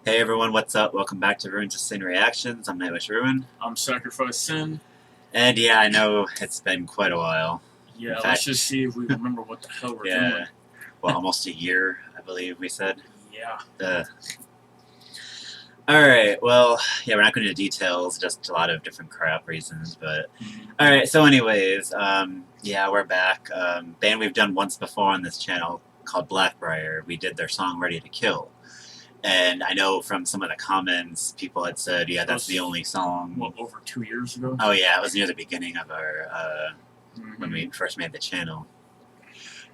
Hey everyone, what's up? Welcome back to Ruins of Sin Reactions. I'm Nightwish Ruin. I'm Sacrifice Sin. And yeah, I know it's been quite a while. Yeah, In let's fact, just see if we remember what the hell we're yeah, doing. well, almost a year, I believe we said. Yeah. Alright, well, yeah, we're not going into details, just a lot of different crap reasons, but... Mm-hmm. Alright, so anyways, yeah, we're back. Band we've done once before on this channel called Blackbriar. We did their song Ready to Kill. And I know from some of the comments, people had said, yeah, that's the only song. What, over 2 years ago? Oh, yeah, it was near the beginning of our, when we first made the channel.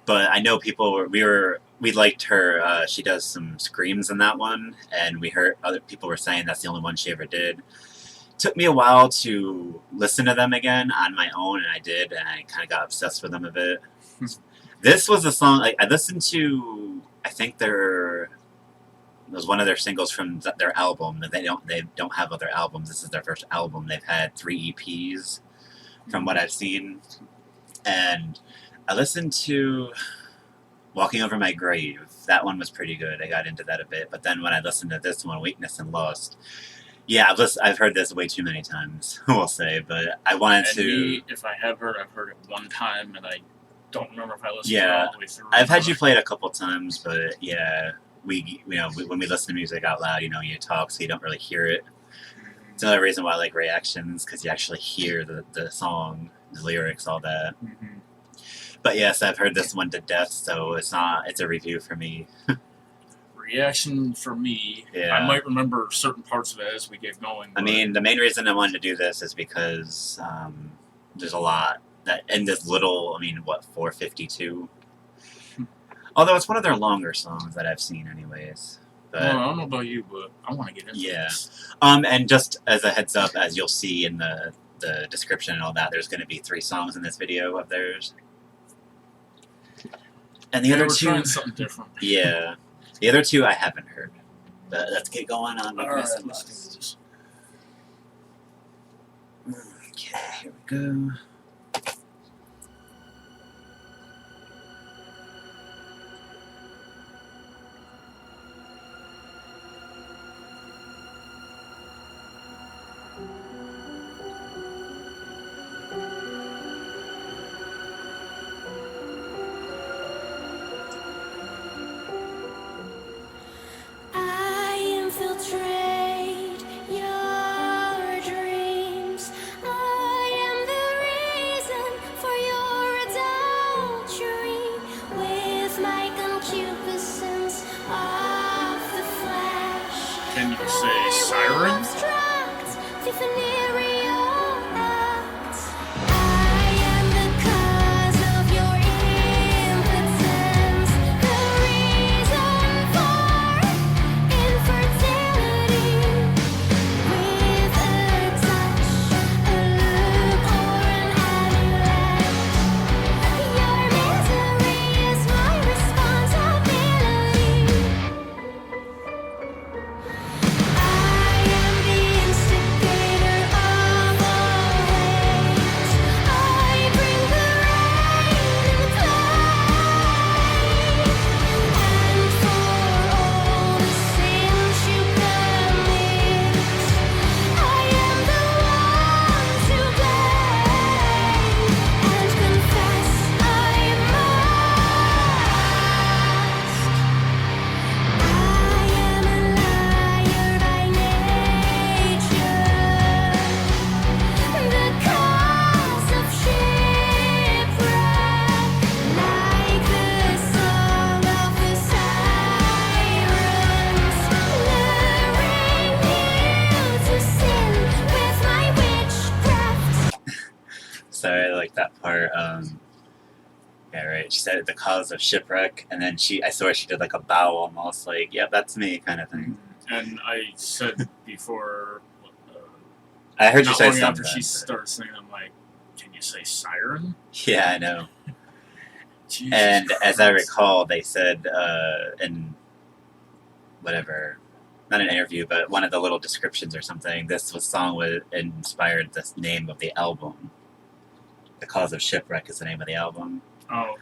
But I know people we liked her, she does some screams in that one, and we heard other people were saying that's the only one she ever did. Took me a while to listen to them again on my own, and I did, and I kind of got obsessed with them a bit. This was a song, like, I listened to, I think it was one of their singles from their album. They don't have other albums. This is their first album. They've had 3 EPs, from what I've seen. And I listened to Walking Over My Grave. That one was pretty good. I got into that a bit. But then when I listened to this one, Weakness and Lust, yeah, I've heard this way too many times, we'll say. But I wanted to... if I have heard, I've heard it one time, and I don't remember if I listened to it all the way through. I've had you play it a couple times, but yeah... when we listen to music out loud, you talk, so you don't really hear it. It's another reason why I like reactions, because you actually hear the song, the lyrics, all that. Mm-hmm. But yes, I've heard this one to death, so it's a review for me. Reaction for me, yeah. I might remember certain parts of it as we get going. I mean, the main reason I wanted to do this is because there's a lot that in this little, 4:52. Although it's one of their longer songs that I've seen anyways. But, well, I don't know about you, but I want to get into this. And just as a heads up, as you'll see in the description and all that, there's going to be 3 songs in this video of theirs. And the other 2... trying something different. Yeah. The other 2 I haven't heard. But let's get going on with this. Let's do this. Okay, here we go. Can you say siren? Sorry, I like that part. Yeah, right. She said the cause of shipwreck, and then I saw she did like a bow almost, like, yeah, that's me kind of thing. And I said before, I heard you say something. After she started singing, I'm like, can you say siren? Yeah, I know. And Christ. As I recall, they said in whatever, not an interview, but one of the little descriptions or something, this song inspired the name of the album. The Cause of Shipwreck is the name of the album. Oh.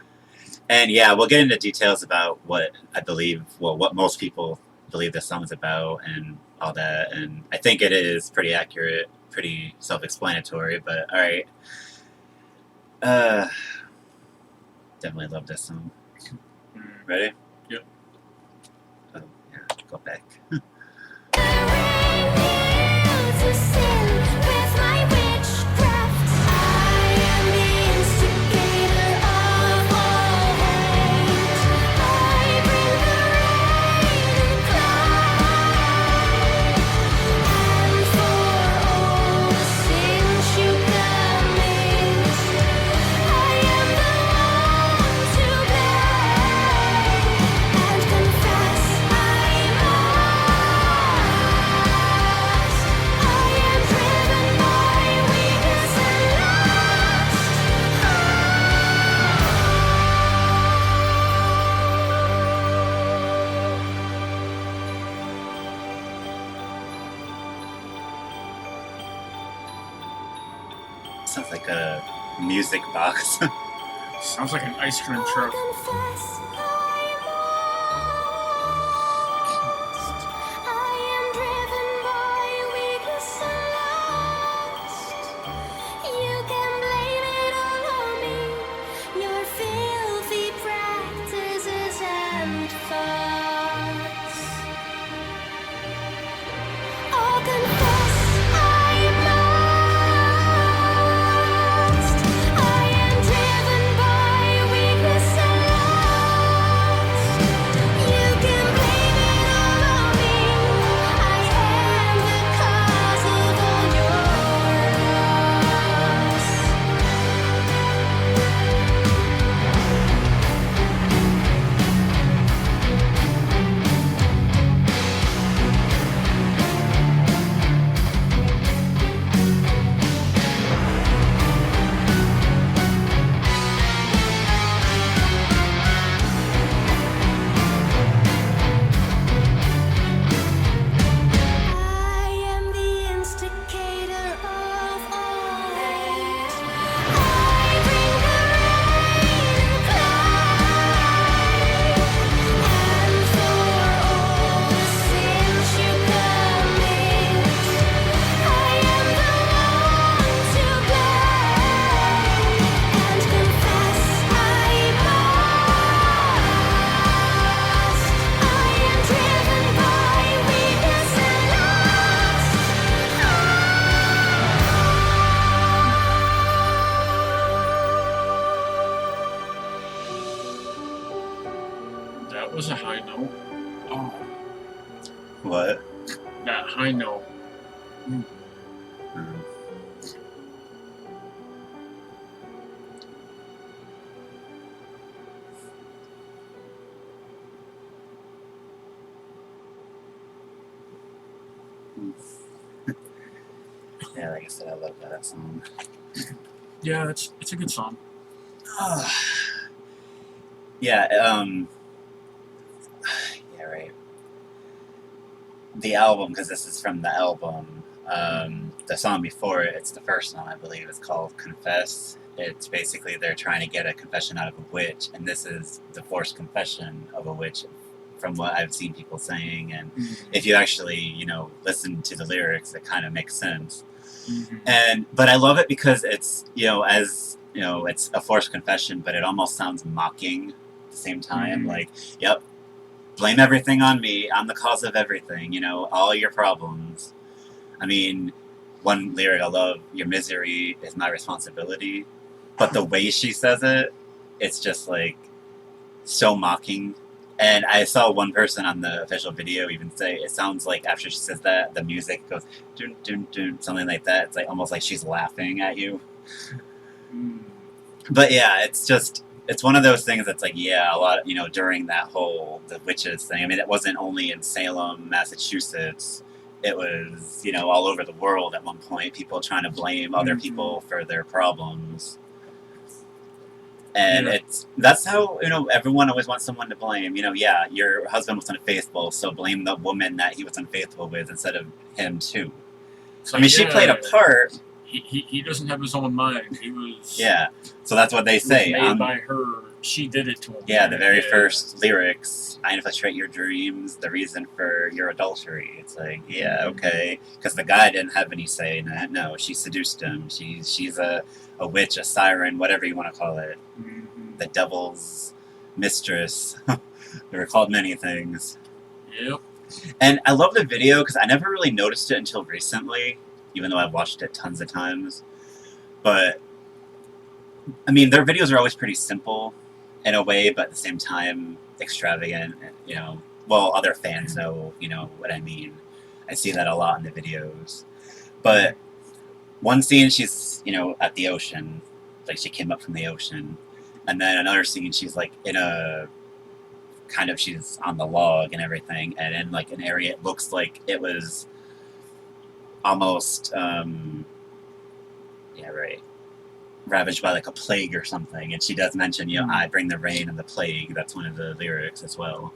And yeah, we'll get into details about what I believe, well, what most people believe the song's about and all that. And I think it is pretty accurate, pretty self-explanatory. But all right, definitely love this song. Ready? Yep. Oh yeah, go back. Sounds like a music box. Sounds like an ice cream truck. That was a high note. Oh. What? That high note. Yeah, like I said, I love that song. Yeah, it's a good song. Yeah, yeah, right. The album, because this is from the album, the song before it, it's the first song, I believe, it's called Confess. It's basically they're trying to get a confession out of a witch, and this is the forced confession of a witch, from what I've seen people saying. And if you actually, you know, listen to the lyrics, it kind of makes sense. But I love it because it's, you know, as you know, it's a forced confession, but it almost sounds mocking at the same time. Like, yep, blame everything on me. I'm the cause of everything. You know, all your problems. I mean, one lyric I love: "Your misery is my responsibility." But the way she says it, it's just like so mocking. And I saw one person on the official video even say it sounds like after she says that, the music goes dun dun dun, something like that. It's like almost like she's laughing at you. But yeah, it's just, it's one of those things that's like, yeah, a lot, you know, during that whole the witches thing. I mean, it wasn't only in Salem, Massachusetts. It was, you know, all over the world at one point. People trying to blame other people for their problems. And that's how, you know, everyone always wants someone to blame. You know, yeah, your husband was unfaithful, so blame the woman that he was unfaithful with instead of him too. So, I mean, she played a part. He doesn't have his own mind. He was so that's what they say. Made by her she did it to him. Yeah, the very first lyrics, I infiltrate your dreams, the reason for your adultery. It's like, yeah, okay. Because the guy didn't have any say in that. No, she seduced him. She's a witch, a siren, whatever you want to call it. Mm-hmm. The devil's mistress. They were called many things. Yep. And I love the video because I never really noticed it until recently, even though I've watched it tons of times. But, I mean, their videos are always pretty simple in a way, but at the same time, extravagant, you know. Well, other fans know, you know, what I mean. I see that a lot in the videos. But one scene, she's, you know, at the ocean. Like, she came up from the ocean. And then another scene, she's, like, in a... kind of, she's on the log and everything. And in, like, an area, it looks like it was almost, yeah, right. ravaged by like a plague or something, and she does mention, you know, I bring the rain and the plague. That's one of the lyrics as well.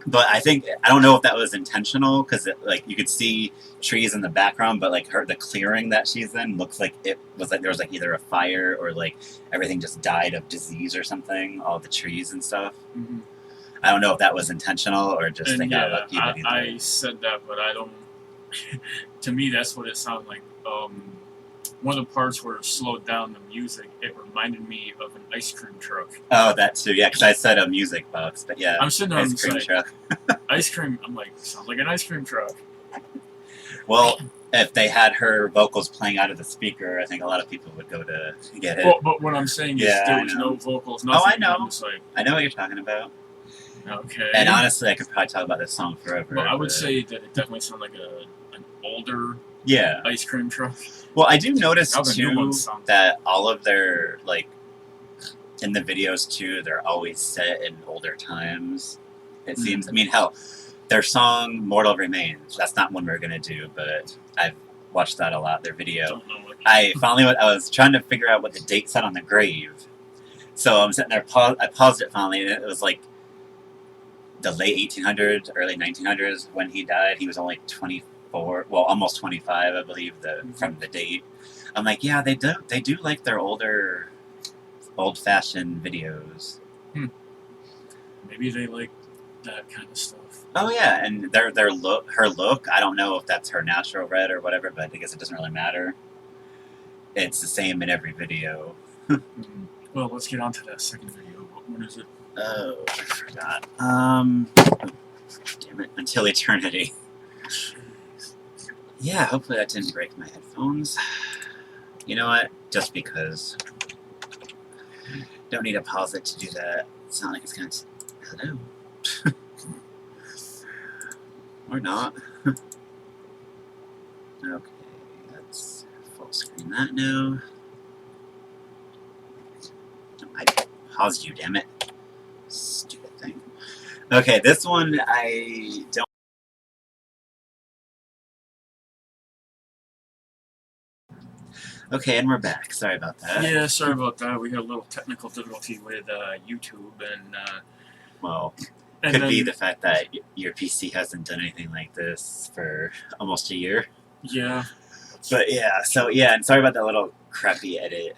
But I think, I don't know if that was intentional, because like you could see trees in the background, but like the clearing that she's in looks like it was like there was like either a fire or like everything just died of disease or something, all the trees and stuff. Mm-hmm. I don't know if that was intentional or just and they got lucky. I said that, but I don't. To me, that's what it sounded like. One of the parts where it slowed down the music, it reminded me of an ice cream truck. Oh, that too, yeah, because I said a music box, but yeah. I'm sitting there ice cream truck. Ice cream, I'm like, sounds like an ice cream truck. Well, if they had her vocals playing out of the speaker, I think a lot of people would go to get it. Well, but what I'm saying is there was no vocals, nothing. Oh, I know. I'm just like, I know what you're talking about. Okay. And honestly, I could probably talk about this song forever. Well, I would say that it definitely sounded like an older ice cream truck. Well, I do notice too that all of their, like, in the videos too, they're always set in older times. It seems. I mean, hell, their song "Mortal Remains." That's not one we're gonna do, but I've watched that a lot. Their video. I was trying to figure out what the date said on the grave, so I'm sitting there. I paused it finally, and it was like the late 1800s, early 1900s when he died. He was only 24, well, almost 25, I believe, from the date. I'm like, yeah, they do like their older, old-fashioned videos. Maybe they like that kind of stuff. Oh yeah, and her look. I don't know if that's her natural red or whatever, but I guess it doesn't really matter. It's the same in every video. Well, let's get on to that second video. What is it? Oh, I forgot. Damn it! Until Eternity. Yeah, hopefully that didn't break my headphones. You know what? Just because. Don't need to pause it to do that. It's not like it's gonna... Hello? Or not. Okay, let's full screen that now. I paused you, damn it. Stupid thing. Okay, this one I don't... Okay, and we're back. Sorry about that. Yeah, sorry about that. We had a little technical difficulty with YouTube, and well, could be the fact that your PC hasn't done anything like this for almost a year. Yeah. But yeah, so yeah, and sorry about that little crappy edit.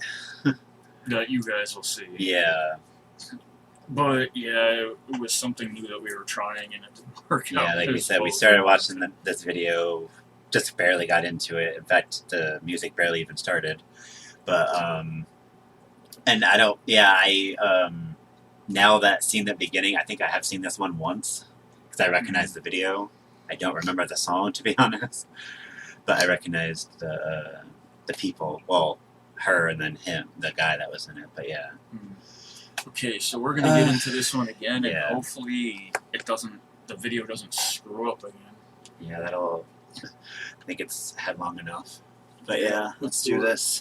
That you guys will see. Yeah. But yeah, it was something new that we were trying, and it didn't work out. Yeah, like we said, we started watching this video. Just barely got into it. In fact, the music barely even started. But, and I don't, now that seeing the beginning, I think I have seen this one once, because I recognized the video. I don't remember the song, to be honest. But I recognized the people, well, her and then him, the guy that was in it, but yeah. Okay, so we're going to get into this one again, and hopefully the video doesn't screw up again. Yeah, that'll... I think it's had long enough. But yeah, let's do this.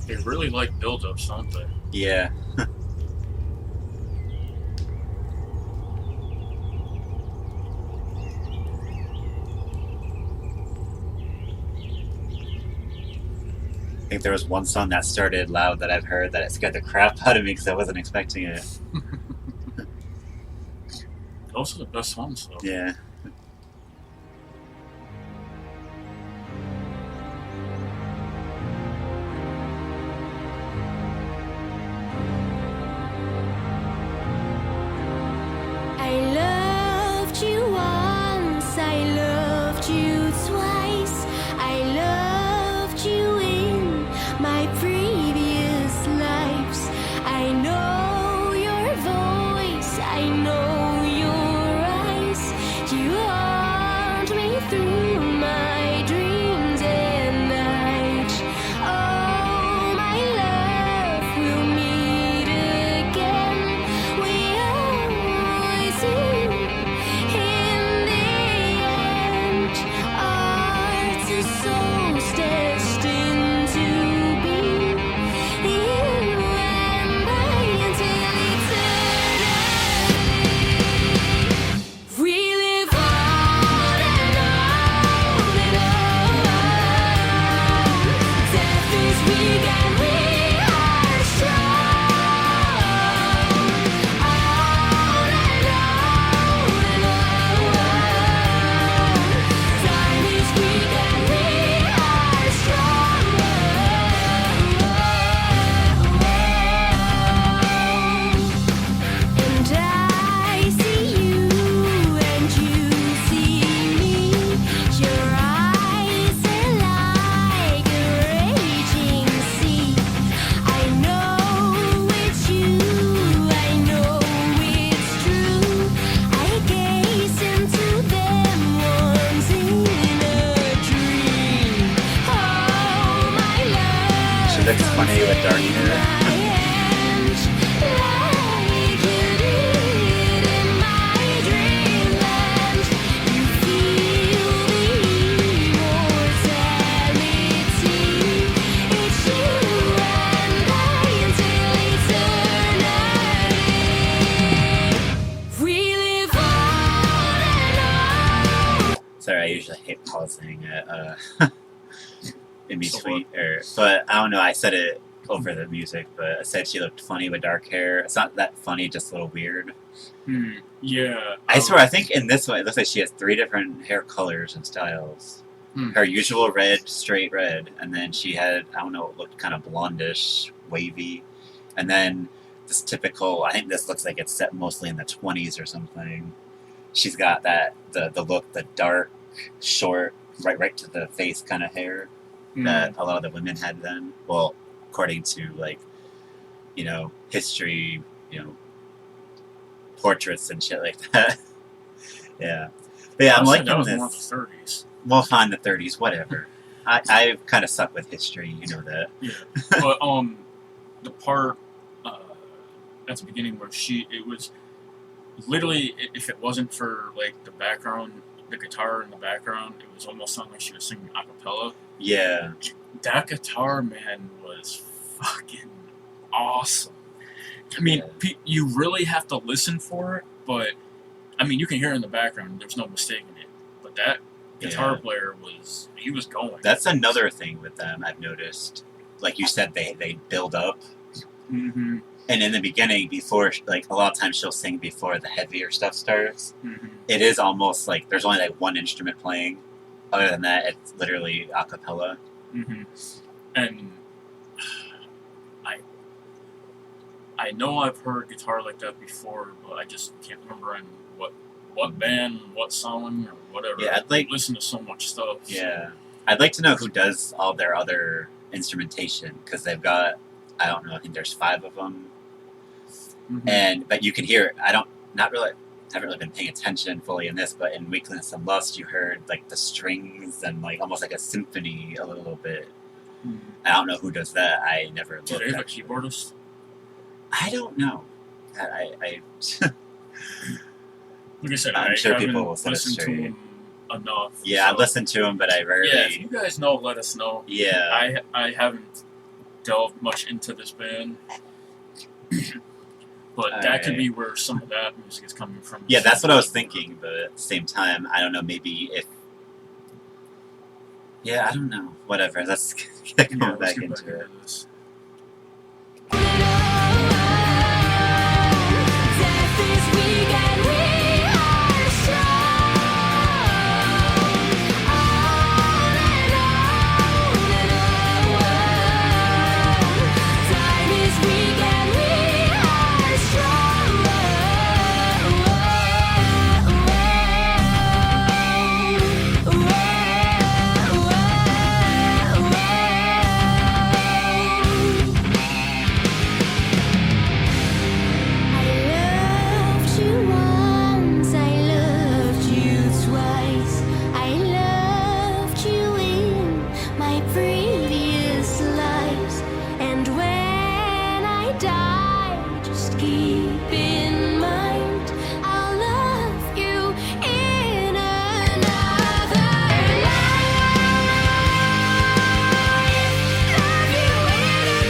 They really like build-ups, don't they? Yeah. I think there was one song that started loud that I've heard that it scared the crap out of me because I wasn't expecting it. Those are the best songs, though. Yeah. I loved you once, I loved you twice, I loved you in my previous lives. I know your voice, I know your eyes. You haunt me through my dreams at night. Oh, my love, we'll meet again. We always do. In the end, our two souls destined to be. You and I until eternity. We live on and on and on. Death is weak and we are strong. On and on and on. Time is weak and we are strong. And I see you and you see me. Your eyes are like a raging sea. I know it's you, I know it's true. I gaze into them once in a dream. Oh, my love. She looks funny with dark hair. Sorry, I usually hate pausing in between. But I don't know, I said it over the music, but I said she looked funny with dark hair. It's not that funny, just a little weird. Yeah. I swear, I think in this one, it looks like she has 3 different hair colors and styles. Her usual red, straight red, and then she had, I don't know, it looked kind of blondish, wavy. And then this typical, I think this looks like it's set mostly in the 20s or something. She's got that, the look, the dark, short, right to the face kind of hair that a lot of the women had then. Well, according to, like, you know, history, you know, portraits and shit like that. Yeah. But yeah, I'm liking that was this. more of the 30s. Well, fine, the 30s, whatever. I kind of suck with history, you know that. Yeah. But the part at the beginning where it was literally, if it wasn't for like the background, the guitar in the background, it was almost sounding like she was singing a cappella. Yeah. That guitar, man, was fucking awesome. I mean, you really have to listen for it, but I mean, you can hear it in the background. There's no mistaking it. But that guitar player he was going. That's another thing with them I've noticed. Like you said, they build up. Mm-hmm. And in the beginning, before, like, a lot of times she'll sing before the heavier stuff starts. Mm-hmm. It is almost like there's only like one instrument playing. Other than that, it's literally a cappella. Mm-hmm. And I know I've heard guitar like that before, but I just can't remember in what band, what song, or whatever. Yeah, I'd like listen to so much stuff. Yeah, I'd like to know who does all their other instrumentation because they've got, I don't know, I think there's 5 of them, but you can hear. haven't really been paying attention fully in this, but in Weakness and Lust, you heard like the strings and like almost like a symphony a little bit. I don't know who does that. I never looked. Do they have a keyboardist? I don't know. I like I said, I'm sure people will set us listened to straight. him enough. Yeah, so, I've listened to them, but I rarely. Yeah, if you guys know, let us know. Yeah. I haven't delved much into this band. But that could be where some of that music is coming from. Yeah, that's what I was thinking, but at the same time, I don't know, maybe if Yeah, I don't know. Whatever. Let's get Yeah, going let's back get back into it. into this. Death is weak and we are strong. On and on and on. Time is weak and we are strong. I loved you once, I loved you twice, I loved you in my previous lives, and when I die, just keep in mind I'll love you in another life. Love you in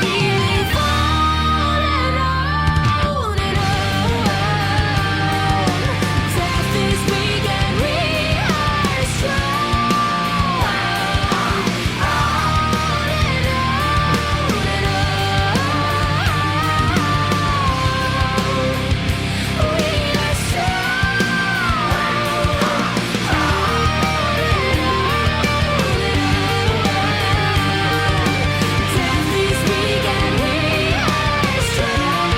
We live on and on and on. Death is weak and we are strong. On and on and on. We are strong. Death is weak and we are strong.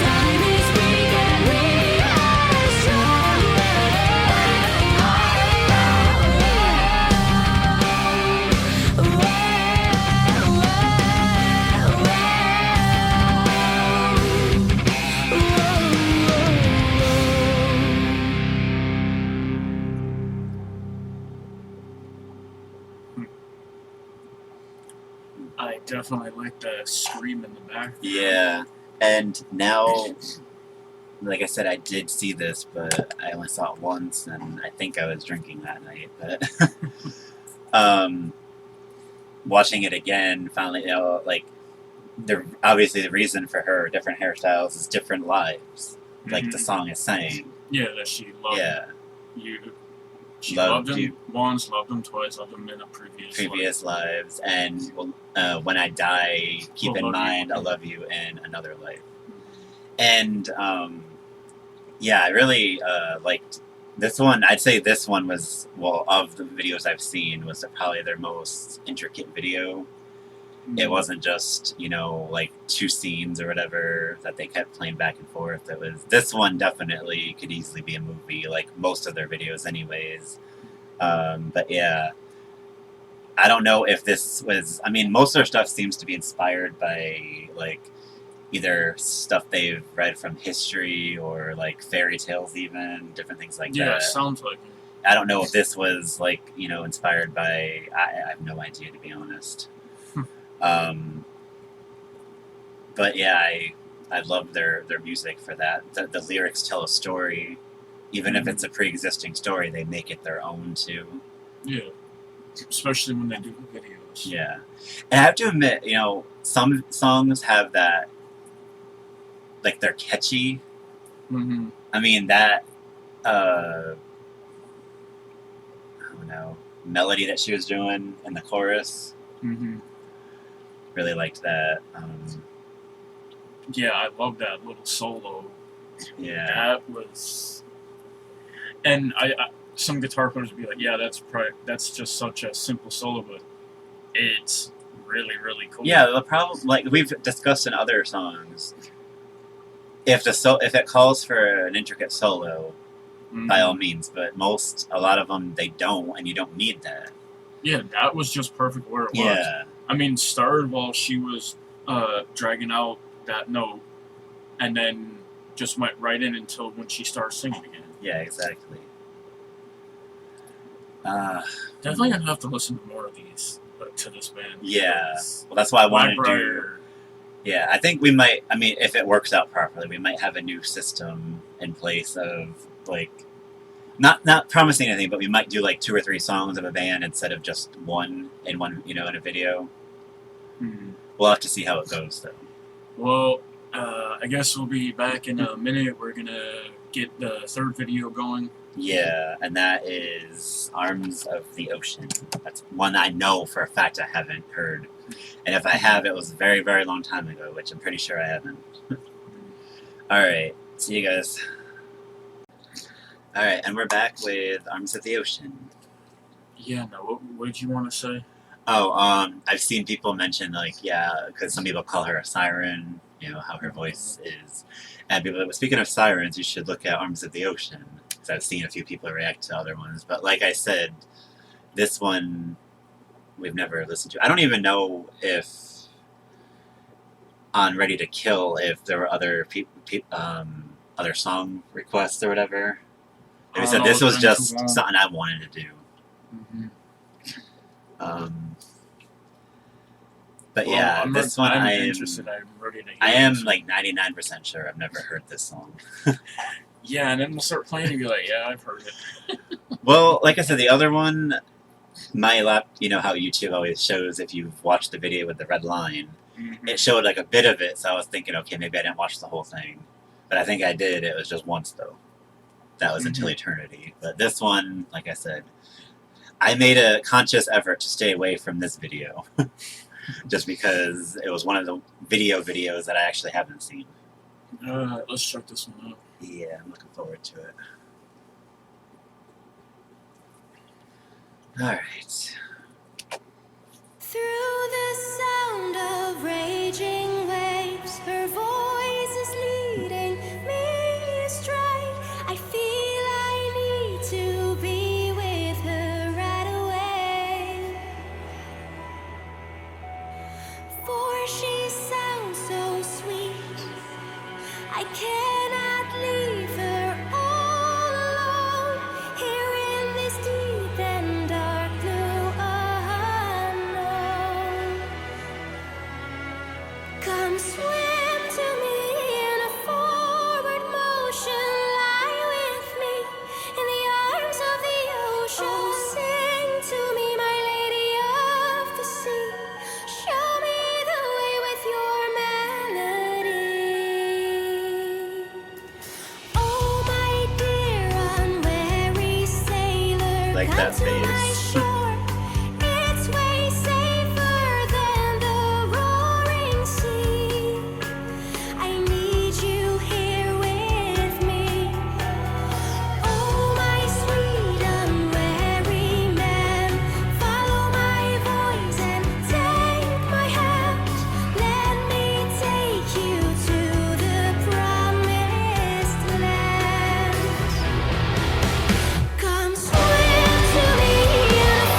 Time is weak and we are I definitely like the scream in the back. Yeah, and now, like I said, I did see this, but I only saw it once, and I think I was drinking that night. But watching it again, finally, you know, like obviously the reason for her different hairstyles is different lives, like the Mhm. song is saying. Yeah, that she loved Yeah, you. She Loved loved him you. once, loved him twice, loved him in a previous life. lives, and when I die, keep Will in love you mind I'll in- love you in another life. And yeah, I really liked this one. I'd say this one was, well, of the videos I've seen, was probably their most intricate video. It wasn't just, you know, like two scenes or whatever that they kept playing back and forth. It was, this one definitely could easily be a movie, like most of their videos anyways. But yeah, I don't know if this was, I mean, most of their stuff seems to be inspired by like either stuff they've read from history or like fairy tales, even different things like Yeah, that. sounds like it. I don't know if this was like, you know, inspired by, I have no idea, to be honest. But yeah, I love their music for that. The lyrics tell a story, even if it's a pre-existing story, they make it their own too. Yeah, especially when they do the videos. Yeah, and I have to admit, you know, some songs have that, like they're catchy. Mm-hmm. I mean that, I don't know, melody that she was doing in the chorus. Mm-hmm. Really liked that. Yeah, I love that little solo. Yeah, That was, and I some guitar players would be like, yeah, that's just such a simple solo, but it's really cool. yeah. The problem, like we've discussed in other songs, if it calls for an intricate solo, Mhm. by all means, but a lot of them, they don't, and you don't need that. Yeah, that was just perfect where it was. Yeah, I mean, started while she was dragging out that note, and then just went right in until when she starts singing again. yeah, exactly. Definitely gonna have to listen to more of these to this band. Yeah. because Well, that's why I wanted to do. Blackbriar, Yeah, I think we might. I mean, if it works out properly, we might have a new system in place of like not promising anything, but we might do like 2 or 3 songs of a band instead of just one in a video. Hmm. We'll have to see how it goes, though. Well, I guess we'll be back in a minute. We're gonna get the third video going. Yeah, and that is Arms of the Ocean. That's one I know for a fact I haven't heard. And if I have, it was a very, very long time ago, which I'm pretty sure I haven't. Alright, see you guys. Alright, and we're back with Arms of the Ocean. Yeah, no, what did you want to say? Oh, I've seen people mention, like, yeah, because some people call her a siren, how her voice is. And people, speaking of sirens, you should look at Arms of the Ocean. Because I've seen a few people react to other ones. But like I said, this one we've never listened to. I don't even know if on Ready to Kill, if there were other other song requests or whatever. Like I said, this was just something I wanted to do. Mm-hmm. But yeah, this one I'm I am interested. I'm ready to hear I am this. like 99% sure I've never heard this song. Yeah, and then we'll start playing and be like, yeah, I've heard it. Well, like I said, the other one, my lap, you know how YouTube always shows if you've watched the video with the red line, Mm-hmm. it showed like a bit of it, so I was thinking, okay, maybe I didn't watch the whole thing. But I think I did. It was just once, though. That was Until Eternity. But this one, like I said, I made a conscious effort to stay away from this video. Just because it was one of the videos that I actually haven't seen. Let's check this one out. Yeah, I'm looking forward to it. Alright. Through the sound of raging waves, her voice is leading me astray. I feel I need to be with her right away. For she sounds so sweet, I cannot leave her all alone here in this deep and dark blue unknown. Come swim to me in a forward motion, lie with me in the arms of the ocean. Oh, sing to me, my lady of the sea. Show me the way with your melody. Oh, my dear unwary sailor, Like come that to my bass. shore. It's way safer than the roaring sea. I need you here with me. Oh, my sweet unwary man, follow my voice and take my hand. Let me take you to the promised land. Come swim to me in a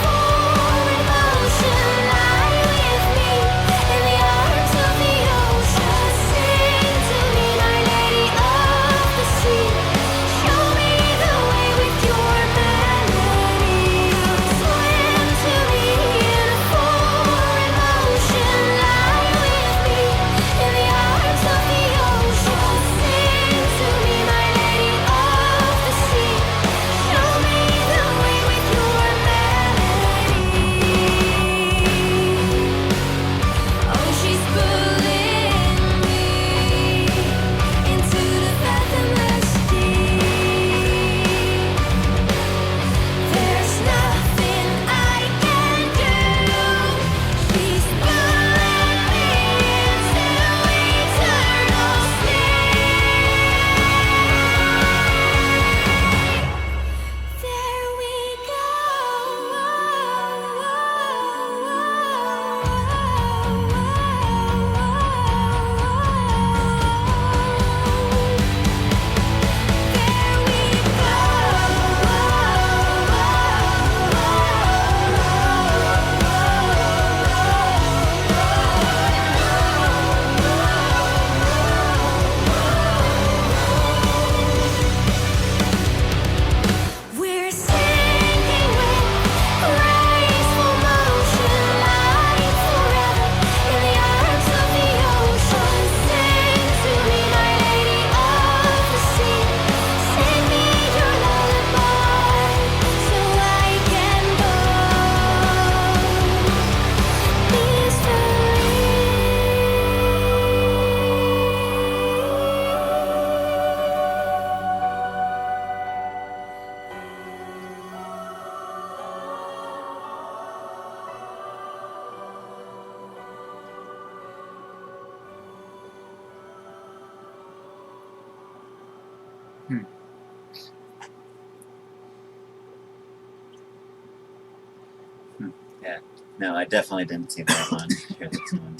No, I definitely didn't see that one. Hear this one.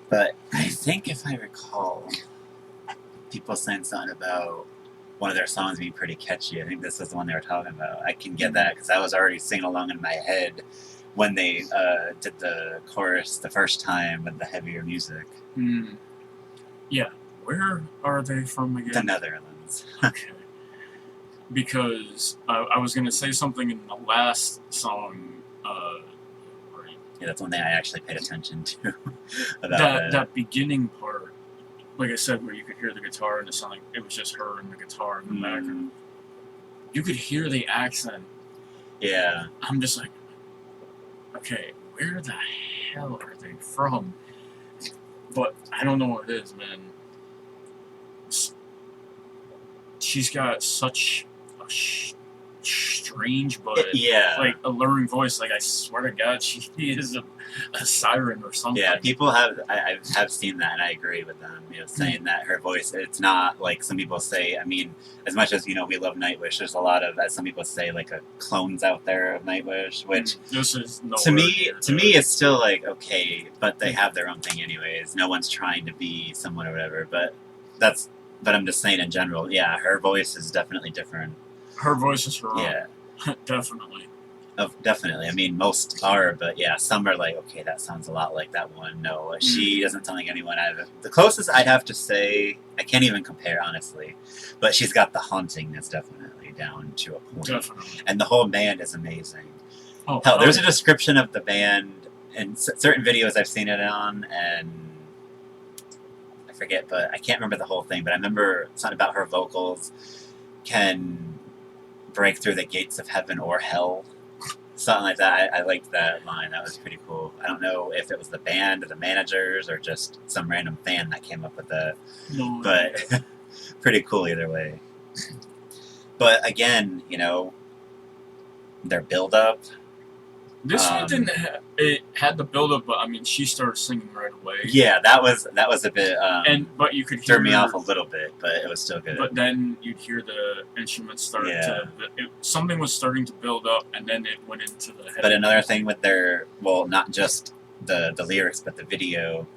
But I think if I recall, people saying something about one of their songs being pretty catchy. I think this was the one they were talking about. I can get that because I was already singing along in my head when they did the chorus the first time with the heavier music. Yeah. Where are they from again? The Netherlands. Okay. Because I was going to say something in the last song. Yeah, that's one thing I actually paid attention to. about that beginning part, like I said, where you could hear the guitar and it sounded like it was just her and the guitar in the background. You could hear the accent. Yeah. I'm just like, okay, where the hell are they from? But I don't know what it is, man. She's got such a strange but like alluring voice. Like I swear to God, she is a siren or something. Yeah, people have I have seen that, and I agree with them. Saying that her voice, it's not like some people say. I mean, as much as we love Nightwish, there's a lot of, as some people say, like clones out there of Nightwish, which this is to me it's still like okay, but they have their own thing anyways. No one's trying to be someone or whatever, but I'm just saying in general, yeah, her voice is definitely different. Her voice is her own. Yeah. Definitely. Oh, definitely. I mean, most are, but yeah, some are like, okay, that sounds a lot like that one. No, she doesn't sound like anyone I've... The closest I'd have to say, I can't even compare, honestly, but she's got the hauntingness definitely down to a point. Definitely. And the whole band is amazing. Oh, hell, there's a description of the band in certain videos I've seen it on, and I forget, but I can't remember the whole thing, but I remember something about her vocals can break through the gates of heaven or hell. Something like that. I liked that line. That was pretty cool. I don't know if it was the band or the managers or just some random fan that came up with that. No, but pretty cool either way. But again, their build-up. This one didn't it had the build-up, but I mean, she started singing right away. Yeah, that was a bit... but you could hear... Threw me off a little bit, but it was still good. But then you'd hear the instruments start to... something was starting to build up, and then it went into the head. But another thing with their... Well, not just the lyrics, but the video,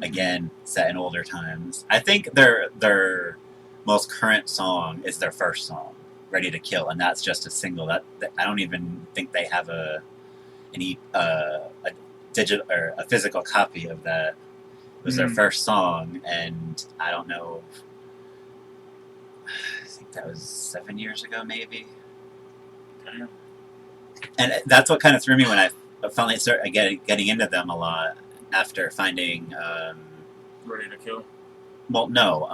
again, set in older times. I think their most current song is their first song, Ready to Kill, and that's just a single. That I don't even think they have a digital or a physical copy of that. It was their first song, and I don't know. I think that was 7 years ago, maybe. Damn. And that's what kind of threw me when I finally started getting into them a lot after finding. Ready to Kill. Well, no.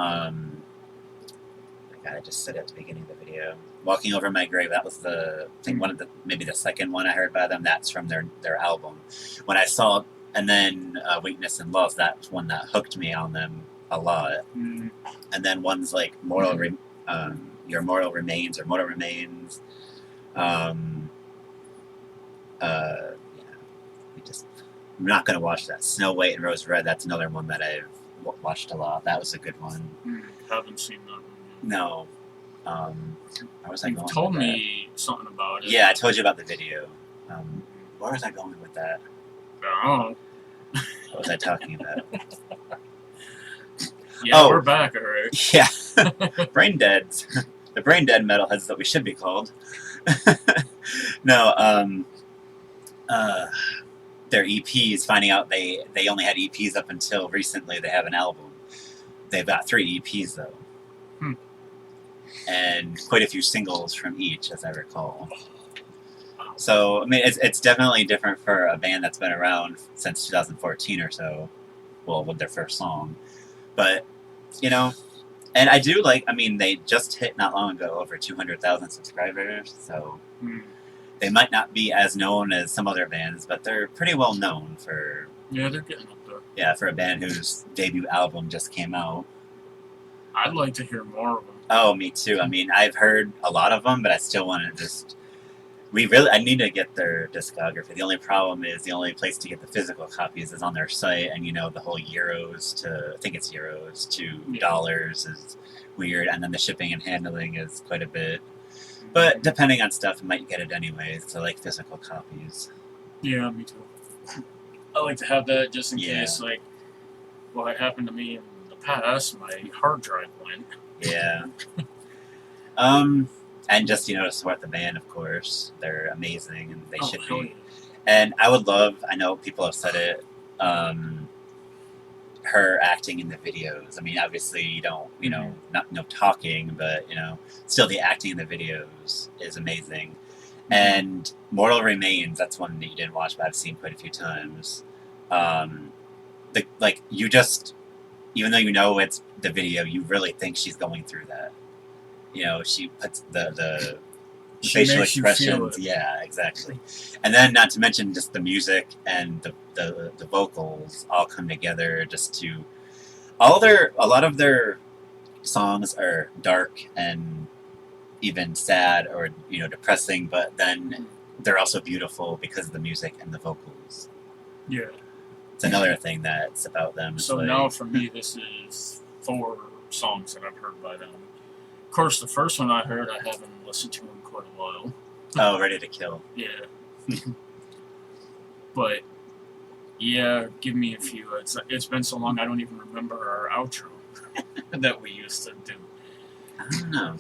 I just said it at the beginning of the video. Walking Over My Grave, that was maybe the second one I heard by them. That's from their album. When I saw, and then Weakness and Love, that's one that hooked me on them a lot. And then ones like Your Mortal Remains or Mortal Remains. I'm not going to watch that. Snow White and Rose Red, that's another one that I've watched a lot. That was a good one. Haven't seen that one yet. No. Where was I going? You told me something about it. Yeah, I told you about the video. Where was I going with that? Oh. What was I talking about? Yeah, we're back, alright. Yeah. Brain dead. The brain dead metalheads that we should be called. No, their EPs, finding out they only had EPs up until recently. They have an album. They've got 3 EPs, though. And quite a few singles from each, as I recall. So, I mean, it's definitely different for a band that's been around since 2014 or so. Well, with their first song. But, and I do they just hit not long ago over 200,000 subscribers, so they might not be as known as some other bands, but they're pretty well known for... Yeah, they're getting up there. Yeah, for a band whose debut album just came out. I'd like to hear more of them. Oh, me too. I mean, I've heard a lot of them, but I still want to just... I need to get their discography. The only problem is the only place to get the physical copies is on their site, and the whole euros to dollars is weird, and then the shipping and handling is quite a bit. But depending on stuff, I might get it anyways, so like physical copies. Yeah, me too. I like to have that just in Yeah. case, like, what happened to me in the past, my hard drive went. Yeah. And just, to support the band, of course. They're amazing, and they should hell be. yeah. And I would love, I know people have said it, her acting in the videos. I mean, obviously, you don't, not no talking, but, still the acting in the videos is amazing. And Mortal Remains, that's one that you didn't watch, but I've seen quite a few times. You just, even though you know it's the video, you really think she's going through that. She puts the facial expressions. Yeah, exactly. And then, not to mention, just the music and the vocals all come together just to. A lot of their songs are dark and even sad or depressing, but then they're also beautiful because of the music and the vocals. Yeah. It's another thing that's about them. So now for me, this is 4 songs that I've heard by them. Of course, the first one I heard, I haven't listened to in quite a while. Oh, Ready to Kill. Yeah. But, yeah, give me a few. It's been so long, I don't even remember our outro that we used to do. I don't know.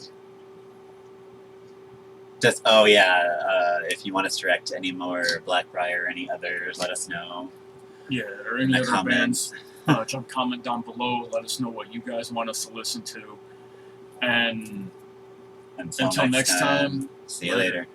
Just, if you want us to react to any more Blackbriar or any others, let us know. Yeah, or any other comments. bands. Drop a comment down below. Let us know what you guys want us to listen to. And until next time, see you later.